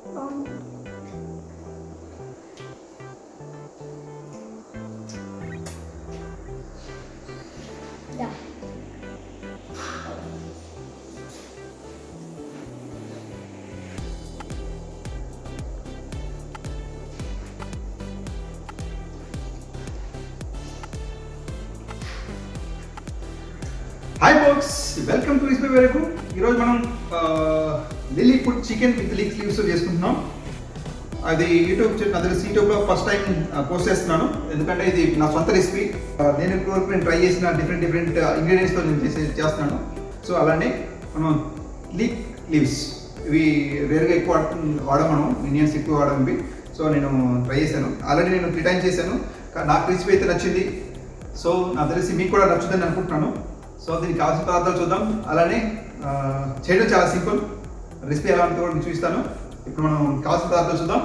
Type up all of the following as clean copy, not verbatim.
Yeah. Hi folks, welcome to రిస్పీ వరకు. ఈరోజు మనం లిల్లీ ఫుడ్ చికెన్ విత్ లీవ్స్ చేసుకుంటున్నాం. అది యూట్యూబ్లో ఫస్ట్ టైం పోస్ట్ చేస్తున్నాను, ఎందుకంటే ఇది నా సొంత రెసిపీ. నేను ఇప్పుడు ట్రై చేసిన డిఫరెంట్ ఇంగ్రీడియంట్స్తో నేను చేస్తున్నాను. సో అలానే మనం లీవ్స్ ఇవి రేర్గా ఎక్కువ వాడడం, మనం ఇండియన్స్ ఎక్కువ వాడడం ఇవి. సో నేను ట్రై చేశాను, ఆల్రెడీ నేను 3 times చేశాను. నాకు రెసిపీ అయితే నచ్చింది. సో నాకు తెలిసి మీకు కూడా నచ్చుతుందని అనుకుంటున్నాను. సో దీనికి కావాల్సిన పదార్థాలు చూద్దాం. అలానే చేయడం చాలా సింపుల్, రెసిపీ ఎలా ఉంటుందో కూడా నేను చూపిస్తాను. ఇప్పుడు మనం కావాల్సిన పదార్థాలు చూద్దాం.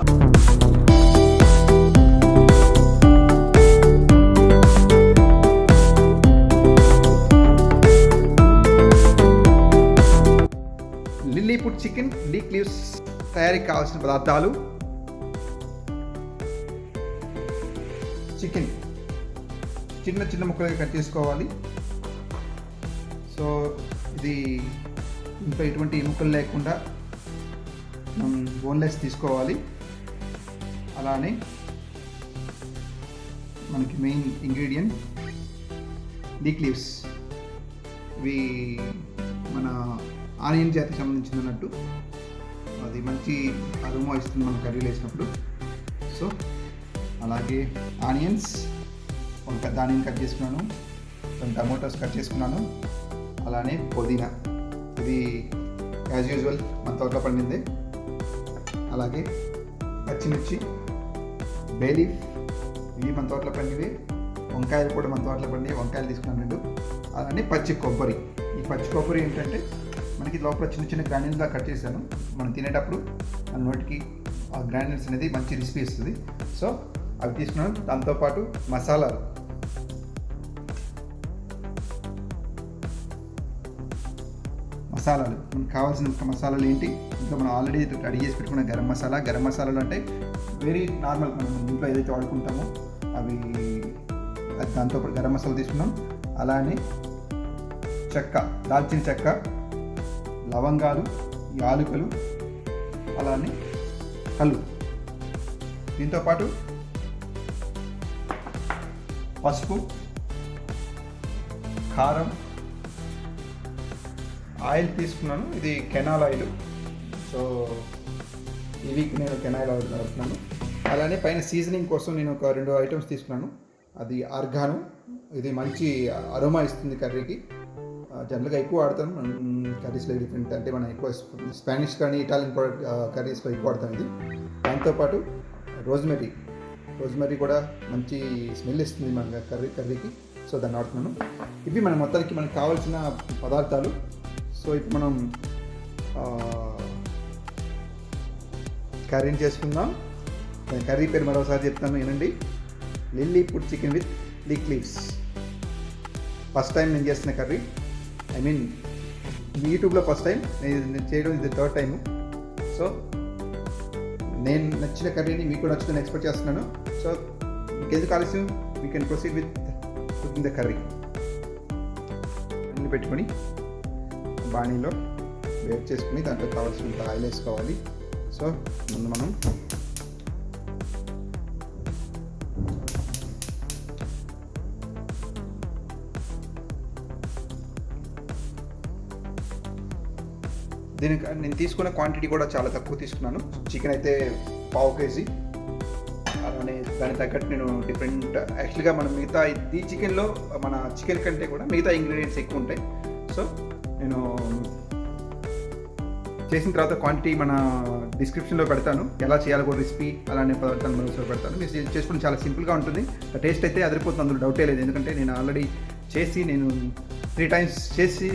లిల్లీ ఫుడ్ చికెన్ లీవ్స్ తయారీకి కావాల్సిన పదార్థాలు: చికెన్ చిన్న ముక్కలుగా కట్ చేసుకోవాలి. సో ఇది ఇంట్లో ఎటువంటి ఎముకలు లేకుండా బోన్లెస్ తీసుకోవాలి. అలానే మనకి మెయిన్ ఇంగ్రీడియంట్ లీవ్స్. ఇవి మన ఆనియన్ జాతికి సంబంధించింది అన్నట్టు. అది మంచి అరోమా ఇస్తుంది మనం కర్రీలో వేసినప్పుడు. సో అలాగే ఆనియన్స్, ఒక పెద్ద ఆనియన్ కట్ చేసుకున్నాను, కొన్ని టమోటాస్ కట్ చేసుకున్నాను. అలానే పుదీనా, ఇది యాజ్ యూజువల్ మన తోటలో పండింది. అలాగే పచ్చిమిర్చి, బే లీఫ్, ఇవి మన తోటలో పండివి. వంకాయలు కూడా మన తోటలో పండి, వంకాయలు తీసుకున్నాను 2. అలానే పచ్చి కొబ్బరి. ఈ పచ్చి కొబ్బరి ఏంటంటే మనకి లోపల చిన్న గ్రాన్యూల్స్గా కట్ చేశాను. మనం తినేటప్పుడు మన నోటికి ఆ గ్రాన్యూల్స్ అనేది మంచి రెసిపీ ఇస్తుంది. సో అవి తీసుకున్నాను. దాంతోపాటు మసాలాలు, మనకు కావాల్సిన మసాలాలు ఏంటి, ఇంకా మనం ఆల్రెడీ రెడీ చేసి పెట్టుకున్న గరం మసాలాలు అంటే వెరీ నార్మల్, మనం ఇంట్లో ఏదైతే వాడుకుంటామో అవి. దాంతోపాటు గరం మసాలా తీసుకున్నాం. అలానే చెక్క, దాల్చిన చెక్క, లవంగాలు, యాలకులు, అలానే కల్లు. దీంతోపాటు పసుపు, కారం, ఆయిల్ తీసుకున్నాను. ఇది కెనాల్ ఆయిల్. సో ఈ వీక్ నేను కెనాల్ ఆయిల్ వాడుతున్నాను. అలానే పైన సీజనింగ్ కోసం నేను ఒక 2 ఐటమ్స్ తీసుకున్నాను. అది ఆర్గానో, ఇది మంచి అరోమా ఇస్తుంది కర్రీకి. జనరల్గా ఎక్కువ వాడతాను కర్రీస్లో. డిఫరెంట్ అంటే మనం ఎక్కువ స్పానిష్ కానీ ఇటాలియన్ కర్రీస్లో ఎక్కువ వాడతాం ఇది. దాంతోపాటు రోజ్మెరీ కూడా మంచి స్మెల్ ఇస్తుంది మన కర్రీకి. సో దాన్ని వాడుతున్నాను. ఇవి మన మొత్తానికి మనకు కావాల్సిన పదార్థాలు. సో ఇప్పుడు మనం కర్రీని చేసుకుందాం. కర్రీ పేరు మరోసారి చెప్తాను, వినండి. Lily food chicken with leaves. First time నేను చేస్తున్న కర్రీ. ఐ మీన్ యూట్యూబ్లో ఫస్ట్ టైం నేను చేయడం, ఇది 3rd time. సో నేను నచ్చిన కర్రీని మీకు నచ్చుతుందని ఎక్స్పెక్ట్ చేస్తున్నాను. సో ఇంకెందుకు ఆలస్యం, we can proceed with cooking the curry. అన్ని పెట్టుకొని బాణీలో వేడి చేసుకుని దాంట్లో కావాల్సినంత ఆయిల్ వేసుకోవాలి. సో ముందు మనం నేను తీసుకున్న క్వాంటిటీ కూడా చాలా తక్కువ తీసుకున్నాను. చికెన్ అయితే 1/2 kg. అలానే దానికి తగ్గట్టు నేను యాక్చువల్గా మనం మిగతా ఈ చికెన్లో మన చికెన్ కంటే కూడా మిగతా ఇంగ్రీడియంట్స్ ఎక్కువ ఉంటాయి. సో నేను చేసిన తర్వాత క్వాంటిటీ మన డిస్క్రిప్షన్లో పెడతాను, ఎలా చేయాలో కూడా రెసిపీ, అలానే పదార్థాలు మరోసారి పెడతాను. మీరు చేసుకుని చాలా సింపుల్గా ఉంటుంది. టేస్ట్ అయితే అదిరిపోతుంది, అందులో డౌటే లేదు. ఎందుకంటే నేను ఆల్రెడీ నేను 3 times చేసి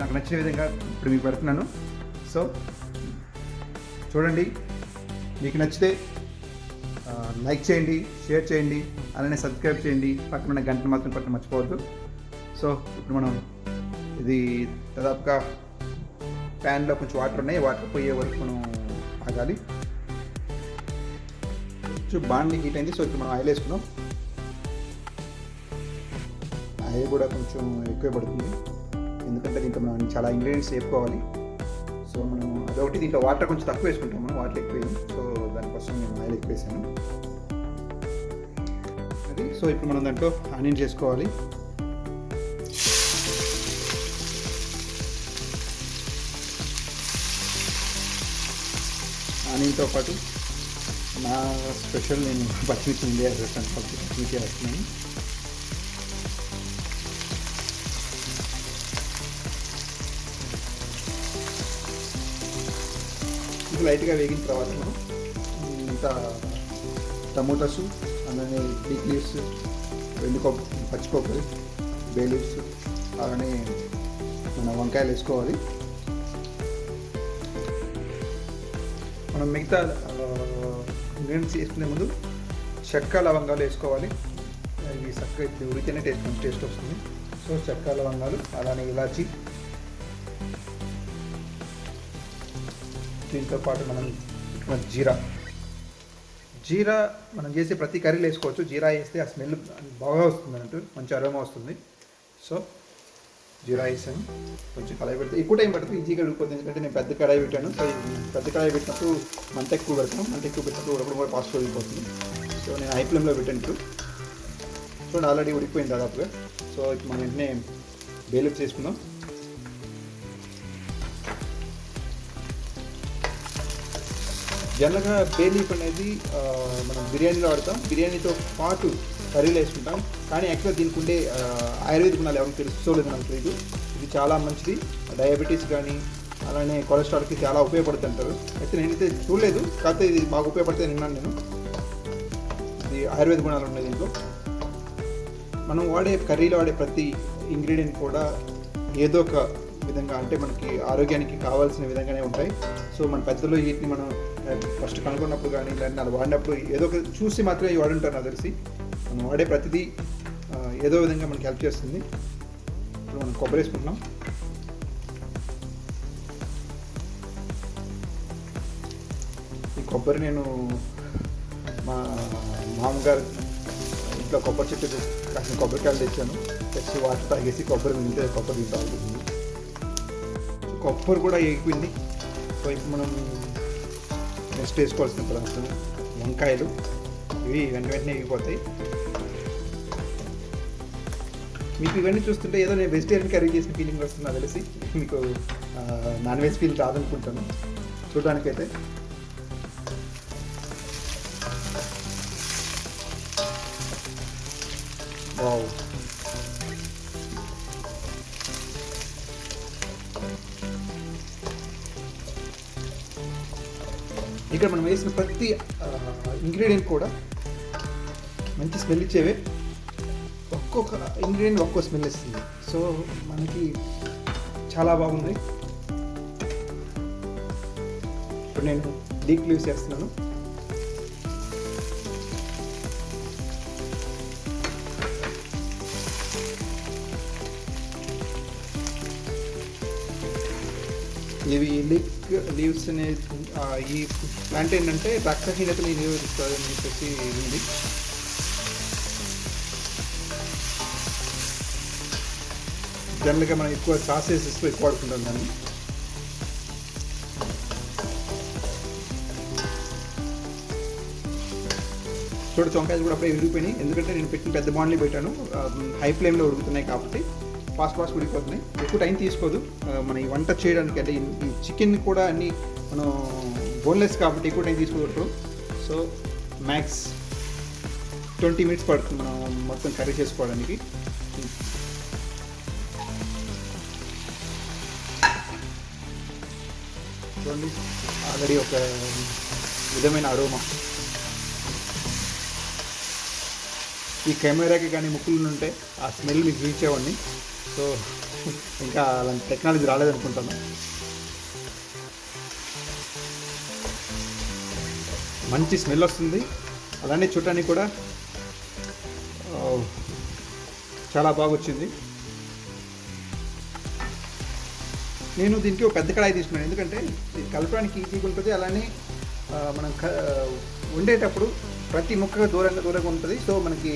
నాకు నచ్చిన విధంగా ఇప్పుడు మీకు పెడుతున్నాను. సో చూడండి, మీకు నచ్చితే లైక్ చేయండి, షేర్ చేయండి, అలానే సబ్స్క్రైబ్ చేయండి. పక్కన గంటను మాత్రం పక్కన మర్చిపోవద్దు. సో ఇప్పుడు మనం ఇది దాదాపుగా ప్యాన్లో కొంచెం వాటర్ ఉన్నాయి, వాటర్ పోయే వరకు మనం ఆగాలి. బాండి హీట్ అయింది. సో ఇప్పుడు మనం ఆయిల్ వేసుకున్నాం. ఆయిల్ కూడా కొంచెం ఎక్కువే పడుతుంది, ఎందుకంటే దీంట్లో మనం చాలా ఇంగ్రీడియంట్స్ వేసుకోవాలి. సో మనం అదొకటి, దీంట్లో వాటర్ కొంచెం తక్కువ వేసుకుంటాం, మనం వాటర్ ఎక్కువ వేయం. సో దానికోసం నేను ఆయిల్ ఎక్కువ వేసాను అది. సో ఇప్పుడు మనం దాంట్లో ఆనియన్ చేసుకోవాలి. ఆనియన్తో పాటు నా స్పెషల్ నేను పచ్చిమిర్చి ఇండియా చేస్తాను కాబట్టి పచ్చిమిర్చి వేస్తున్నాను. ఇది లైట్గా వేగిన తర్వాత మనం ఇంకా టమోటాసు, అలానే లీక్ లీవ్స్, పచ్చి కొబ్బరి, బే లీవ్స్, అలానే మన వంకాయలు వేసుకోవాలి. మనం మిగతా ఇంగ్రీడియంట్స్ వేసుకునే ముందు చెక్క లవంగాలు వేసుకోవాలి. ఇవి చక్కగా ఉడితేనే టేస్ట్ వస్తుంది. సో చెక్క లవంగాలు, అలానే ఇలాచి, దీంతో పాటు మనం జీరా మనం చేసే ప్రతి కర్రీలో వేసుకోవచ్చు. జీరా వేస్తే ఆ స్మెల్ బాగా వస్తుంది అన్నట్టు, మంచి అరోమా వస్తుంది. సో జీరా వేసాను. కొంచెం కడాయి పెడితే ఎక్కువ టైం పడుతుంది, ఈజీగా ఉడికిపోతుంది. ఎందుకంటే నేను పెద్ద కడాయి పెట్టాను. సో పెద్ద కడాయి పెట్టినప్పుడు మంట ఎక్కువ పెడతాను, మంట ఎక్కువ పెట్టినప్పుడు ఉడకడం కూడా ఫాస్ట్గా ఉడికిపోతుంది. సో నేను హై ఫ్లేమ్లో పెట్టాను ఇప్పుడు. చూడండి ఆల్రెడీ ఉడికిపోయింది దాదాపుగా. సో ఇప్పుడు మనం వెంటనే బే లీవ్స్ చేసుకుందాం. జనరల్గా బే లీఫ్ అనేది మనం బిర్యానీలో వాడతాం, బిర్యానీతో పాటు కర్రీలో వేసుకుంటాం. కానీ యాక్చువల్గా దీనికి ఉండే ఆయుర్వేద గుణాలు ఎవరికి తెలుసుకోలేదు నాకు తెలియదు. ఇది చాలా మంచిది, డయాబెటీస్ కానీ అలానే కొలెస్ట్రాల్కి చాలా ఉపయోగపడుతుంటారు. అయితే నేనైతే చూడలేదు, కాకపోతే ఇది బాగా ఉపయోగపడితే విన్నాను నేను. ఇది ఆయుర్వేద గుణాలు ఉన్నాయి దీంట్లో. మనం వాడే కర్రీలో వాడే ప్రతి ఇంగ్రీడియంట్ కూడా ఏదో ఒక విధంగా, అంటే మనకి ఆరోగ్యానికి కావాల్సిన విధంగానే ఉంటాయి. సో మన పెద్దలు వీటిని మనం ఫస్ట్ కనుగొన్నప్పుడు కానీ లేదంటే అలా వాడినప్పుడు ఏదో ఒక చూసి మాత్రమే వాడుంటారు నాకు తెలిసి. మనం వాడే ప్రతిదీ ఏదో విధంగా మనకి హెల్ప్ చేస్తుంది. ఇప్పుడు మనం కొబ్బరి వేసుకుంటున్నాం. ఈ కొబ్బరి నేను మా మామగారు ఇంట్లో కొబ్బరి చెట్టు కాసిన కొబ్బరికాయలు తెచ్చాను. తెచ్చి వాటర్ తాగేసి కొబ్బరి మిగిలితే కొబ్బరి దీంట్లో అవుతుంది. కొబ్బరి కూడా ఎగిపోయింది. సో ఇప్పుడు మనం నెక్స్ట్ వేసుకోవాల్సిన పదార్థం వంకాయలు. ఇవి వెంటనే ఎగిపోతాయి. మీకు ఇవన్నీ చూస్తుంటే ఏదో నేను వెజిటేరియన్ కర్రీ చేసిన ఫీలింగ్ వస్తుంది తెలిసి. మీకు నాన్ వెజ్ ఫీల్ రాదనుకుంటాను చూడడానికైతే. వావ్, ఇక్కడ మనం వేసిన ప్రతి ఇంగ్రీడియంట్ కూడా మంచి స్మెల్ ఇచ్చేవే. ఒక్కొక్క ఇంగ్రీడియంట్ ఒక్కో స్మెల్ ఇస్తుంది. సో మనకి చాలా బాగుంది. ఇప్పుడు నేను లీక్ లీవ్స్ వేస్తున్నాను. ఇవి లీవ్స్ అనే ఈ ప్లాంట్ ఏంటంటే రక్తహీనతని నిరోధిస్తుంది అని చెప్పేసి ఉంది. జనరల్గా మనం ఎక్కువ సాసెసెస్లో ఎక్కువ వాడుకుంటాం దాన్ని. చూడ వంకాయలు కూడా అప్పుడే విరిగిపోయినాయి, ఎందుకంటే నేను పెట్టిన పెద్ద బాండ్లీ పెట్టాను. హై ఫ్లేమ్లో ఉడుకుతున్నాయి కాబట్టి ఫాస్ట్ ఉడికిపోతున్నాయి. ఎక్కువ టైం తీసుకోదు మన ఈ వంట చేయడానికి. అంటే ఈ చికెన్ కూడా అన్ని మనం బోన్లెస్ కాబట్టి ఎక్కువ టైం తీసుకోవచ్చు. సో మ్యాక్స్ 20 minutes పడుతుంది మనం మొత్తం కర్రీ చేసుకోవడానికి. చూడండి ఆల్రెడీ ఒక విధమైన అరోమా. ఈ కెమెరాకి కానీ ముక్కులు ఉంటే ఆ స్మెల్ మీకు చూపించేవాడిని. సో ఇంకా అలాంటి టెక్నాలజీ రాలేదనుకుంటాను. మంచి స్మెల్ వస్తుంది, అలానే చూడటానికి కూడా చాలా బాగా వచ్చింది. నేను దీనికి ఒక పెద్ద కడాయి తీసుకున్నాను, ఎందుకంటే ఇది కలపడానికి ఈజీగా ఉంటుంది. అలానే మనం వండేటప్పుడు ప్రతి ముక్క దూరంగా ఉంటుంది. సో మనకి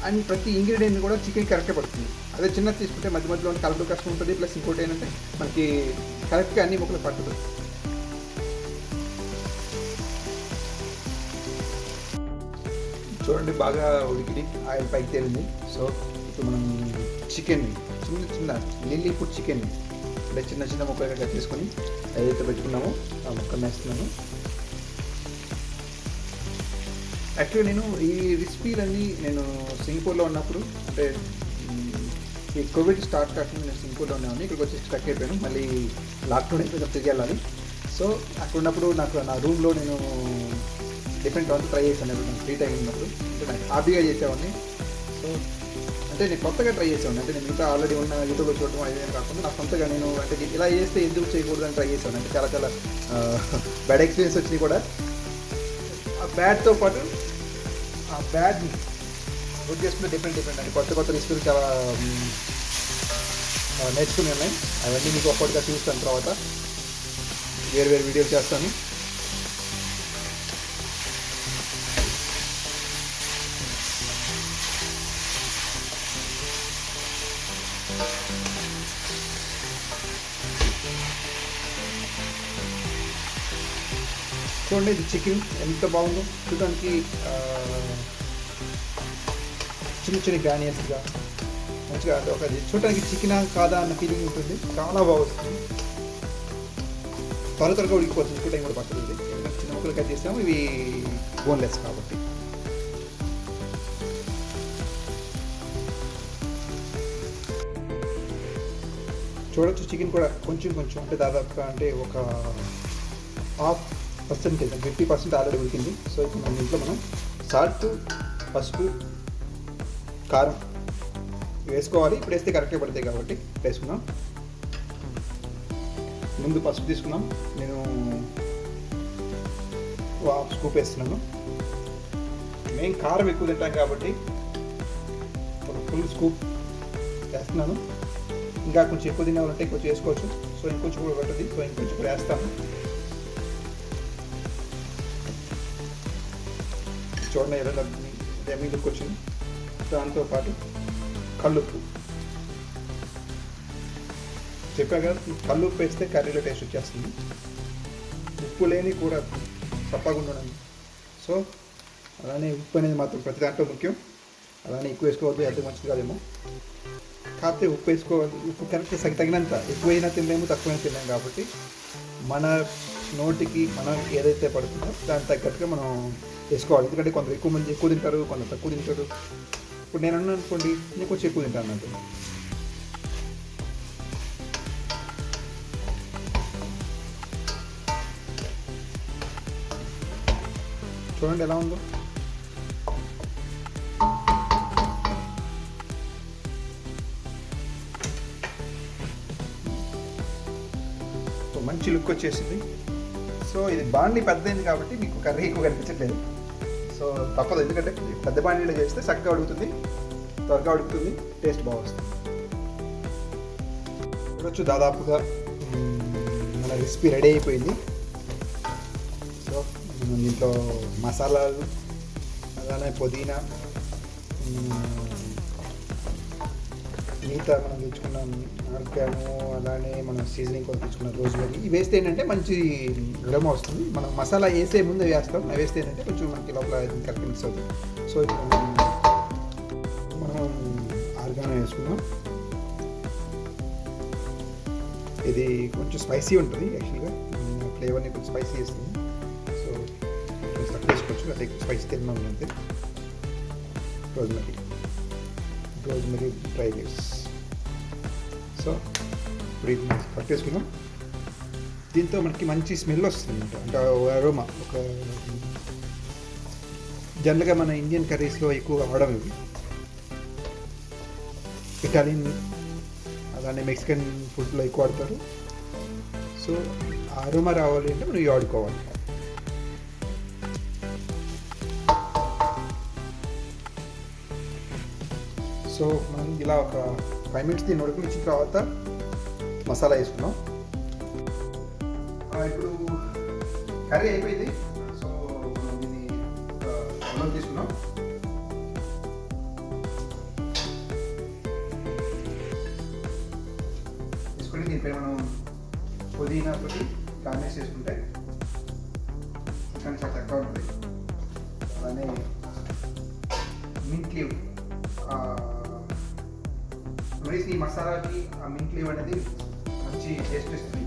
అండ్ ప్రతి ఇంగ్రీడియంట్ కూడా చికెన్ కరెక్ట్గా పడుతుంది. అదే చిన్నది తీసుకుంటే మధ్య మధ్యలో కలపడం కష్టం ఉంటుంది. ప్లస్ ఇంకోటి ఏంటంటే మనకి కరెక్ట్గా అన్ని ముక్కలు పట్టదు. చూడండి బాగా ఉడికిడి, ఆయిల్ పైకి తేలింది. సో ఇప్పుడు మనం చికెన్ చిన్న లిల్లీ ఫుడ్ చికెన్ అంటే చిన్న ముక్కలుగా కట్ చేసుకొని ఏదైతే పెట్టుకున్నామో ఆ ముక్కలు వేస్తున్నాము. యాక్చువల్లీ నేను ఈ రెసిపీలన్నీ నేను సింగపూర్లో ఉన్నప్పుడు అంటే ఈ కోవిడ్ స్టార్ట్ కాకుండా నేను సింగపూర్లో ఉన్నాను. ఇక్కడికి వచ్చి స్టక్ అయిపోయాను. మళ్ళీ లాక్డౌన్ అయిపోయి తిరిగి వెళ్ళాలి. సో అక్కడ ఉన్నప్పుడు నాకు నా రూమ్లో నేను డిఫరెంట్ వంటలు ట్రై చేశాను. నాకు ఫ్రీ టైం ఉన్నప్పుడు అంటే నాకు హాబీగా చేసేవాడిని. సో అంటే నేను కొత్తగా ట్రై చేసేవాడిని. అంటే నేను మిగతా ఆల్రెడీ ఉన్న యూట్యూబ్లో చూడటం అదే కాకుండా నా సొంతగా నేను అంటే ఇలా చేస్తే ఎందుకు చేయకూడదు అని ట్రై చేశాను. అంటే చాలా బ్యాడ్ ఎక్స్పీరియన్స్ వచ్చినాయి కూడా. ఆ బ్యాడ్తో పాటు ఆ బ్యాడ్ని గుడ్ చేసుకుంటే డిఫరెంట్ అంటే కొత్త రెసిపీలు చాలా నేర్చుకుని ఉన్నాయి. అవన్నీ మీకు ఒక్కటిగా చూస్తాను. తర్వాత వేరు వీడియోలు చేస్తాను. చూడండి ఇది చికెన్ ఎంత బాగుందో చూడడానికి. చిన్న గ్రానియర్స్గా మంచిగా ఒక చూడడానికి చికెన్ కాదా అన్న ఫీలింగ్ ఉంటుంది. చాలా బాగుంటుంది. త్వరగా ఉడికిపోతుంది. ఎక్కువ టైం కూడా పడుతుంది. చిన్న ముక్కలు కట్ చేసాము. ఇవి బోన్లెస్ కాబట్టి. చూడొచ్చు చికెన్ కూడా కొంచెం అంటే దాదాపుగా అంటే ఒక 50% 50% ఆల్రెడీ ఉడికింది. సో ఇప్పుడు మన ఇంట్లో మనం సాల్ట్, పసుపు, కారం వేసుకోవాలి. ఇప్పుడు వేస్తే కరెక్ట్గా పడతాయి కాబట్టి వేసుకున్నాం. ముందు పసుపు తీసుకున్నాం. నేను 1 స్కూప్ వేస్తున్నాను. మేము కారం ఎక్కువ తింటాం కాబట్టి ఒక ఫుల్ స్కూప్ వేస్తున్నాను. ఇంకా కొంచెం ఎక్కువ తినాలంటే కొంచెం వేసుకోవచ్చు. సో ఇంకొంచెం కూడా పడుతుంది. సో ఇంకొంచెం కూడా వేస్తాను. చూడండి ఎలా మీదకి వచ్చింది. దాంతోపాటు కల్లుప్పు చెప్పా కదా, కల్లుప్పు వేస్తే కర్రీలో టేస్ట్ వచ్చేస్తుంది. ఉప్పు లేని కూర తప్పకుండా ఉండండి. సో అలానే ఉప్పు అనేది మాత్రం ప్రతి దాంట్లో ముఖ్యం. అలానే ఎక్కువ వేసుకోవద్దు, ఎంత మంచిది కాదేమో. కాకపోతే ఉప్పు వేసుకోవాలి. ఉప్పు కరెక్ట్ తగినంత, ఎక్కువైనా తినలేము, తక్కువైనా తినలేము. కాబట్టి మన నోటికి మనం ఏదైతే పడుతుందో దానికి తగ్గట్టుగా మనం వేసుకోవాలి. ఎందుకంటే కొందరు ఎక్కువ మంది ఎక్కువ తింటారు, కొందరు తక్కువ తింటారు. ఇప్పుడు నేను అన్నాను అనుకోండి, నేను కొంచెం ఎక్కువ తింటాను అంటే. చూడండి ఎలా ఉందో. మంచి లుక్ వచ్చేసింది. సో ఇది బాండి పెద్దదైంది కాబట్టి మీకు కర్రీ ఎక్కువ కనిపించట్లేదు. సో తప్పదు, ఎందుకంటే పెద్ద బాండీలో చేస్తే చక్కగా ఉడుకుతుంది, త్వరగా ఉడుకుతుంది, టేస్ట్ బాగా వస్తుంది. చూడొచ్చు దాదాపుగా మన రెసిపీ రెడీ అయిపోయింది. సో మనం దీంట్లో మసాలాలు, అలానే పుదీనా, మిగతా మనం తెచ్చుకున్నాం ఆర్గాను, అలానే మనం సీజనింగ్ కోసం తెచ్చుకున్న రోజ్మెరీ. ఇవి వేస్తే ఏంటంటే మంచి గరమ వస్తుంది. మనం మసాలా వేసే ముందు వేస్తాం. అవి వేస్తే ఏంటంటే కొంచెం మనకి లోపల కరెక్ట్ మిక్స్ అవుతుంది. సో ఇప్పుడు మనం ఆర్గాను వేసుకున్నాం. ఇది కొంచెం స్పైసీ ఉంటుంది. యాక్చువల్గా ఫ్లేవర్ని కొంచెం స్పైసీ వేస్తుంది. సో కొంచెం తక్కువ వేసుకోవచ్చు, అంటే స్పైసీ తిన్నాం అంతే. Rosemary dry leaves. సో ఇప్పుడు ఇది పట్టేసుకున్నాం. దీంతో మనకి మంచి స్మెల్ వస్తుంది అనమాట. అంటే అరోమా. ఒక జనరల్గా మన ఇండియన్ కర్రీస్లో ఎక్కువగా వాడడం ఇవి. ఇటాలియన్ అలానే మెక్సికన్ ఫుడ్లో ఎక్కువ వాడతారు. సో అరోమా రావాలి అంటే మనం ఇవి వాడుకోవాలి. సో మనం ఇలా ఒక 5 minutes దీన్ని ఉడకనిచ్చిన తర్వాత మసాలా వేసుకున్నాం. ఇప్పుడు కర్రీ అయిపోయింది. సో మనం దీన్ని తీసుకున్నాం. తీసుకొని దీనిపై మనం పుదీనా తోటి గార్నిష్ చేసుకుంటే చికెన్ చాలా చక్కగా ఉంటుంది. అలానే మింట్ లీవ్, ఈ మసాలాకి ఆ మింట్ లీవ్ అనేది మంచి టేస్ట్ ఇస్తుంది.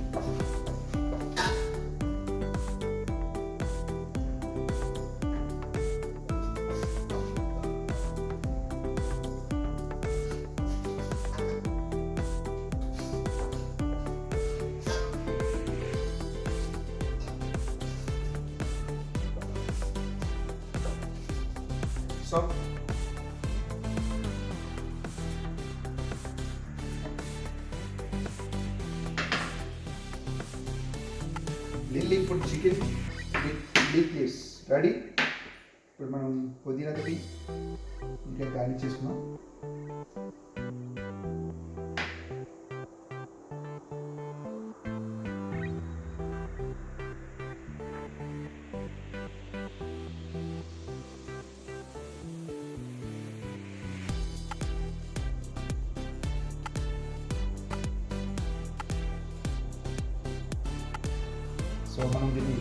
So lily food chicken with leaf leaves ready. ఇప్పుడు మనం పుదీనా తోటి ఇంకా గార్నిష్ చేసుకున్నాం. సో మనం దీన్ని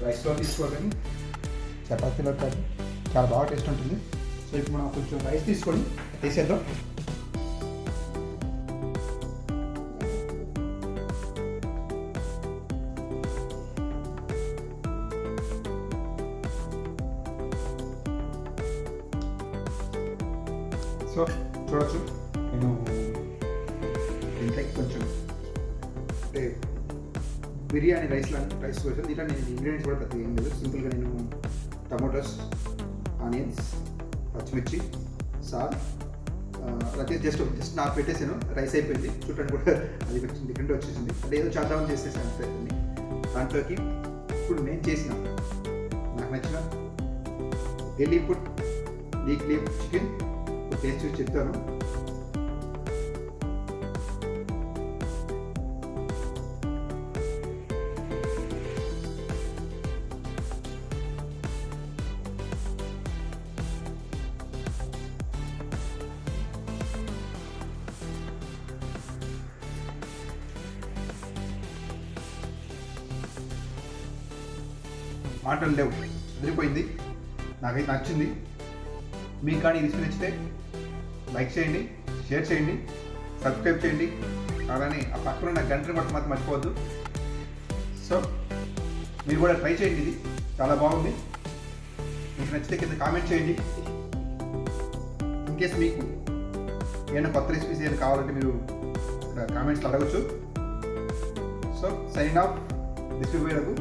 రైస్లో తీసుకోవాలి, చపాతీలో కాదు, చాలా బాగా టేస్ట్ ఉంటుంది. సో ఇప్పుడు మనం కొంచెం రైస్ తీసుకొని వేసేద్దాం. సో చూడొచ్చు, నేను దీంట్లోకి కొంచెం అంటే బిర్యానీ రైస్ కోసం దీంట్లో నేను ఇంగ్రీడియంట్స్ కూడా పెద్దగా ఏం లేదు. సింపుల్గా నేను టమాటోస్, ఆనియన్స్, పచ్చిమిర్చి, సాల్ట్, అదే జస్ట్ నాకు పెట్టేసాను. రైస్ అయిపోయింది, చూడండి కూడా అది డిఫరెంట్ వచ్చేసింది. అంటే ఏదో చేద్దామని చేసేసాను ప్రయత్నం. దాంట్లోకి ఇప్పుడు నేను చేసిన నాకు నచ్చిన lily food leaf chicken taste చూసి చెప్తాను. మాటలు లేవు, అదిరిపోయింది. నాకైతే నచ్చింది. మీకు కానీ రెసిపీ నచ్చితే లైక్ చేయండి, షేర్ చేయండి, సబ్స్క్రైబ్ చేయండి. అలానే ఆ పక్కన ఉన్న గంటను బట్టి మాత్రం మర్చిపోవద్దు. సో మీరు కూడా ట్రై చేయండి, ఇది చాలా బాగుంది. మీకు నచ్చితే కింద కామెంట్ చేయండి. ఇన్కేస్ మీకు ఏమైనా కొత్త రెసిపీస్ ఏమైనా కావాలంటే మీరు కామెంట్స్లో అడగచ్చు. So sign off this వీడియోకు.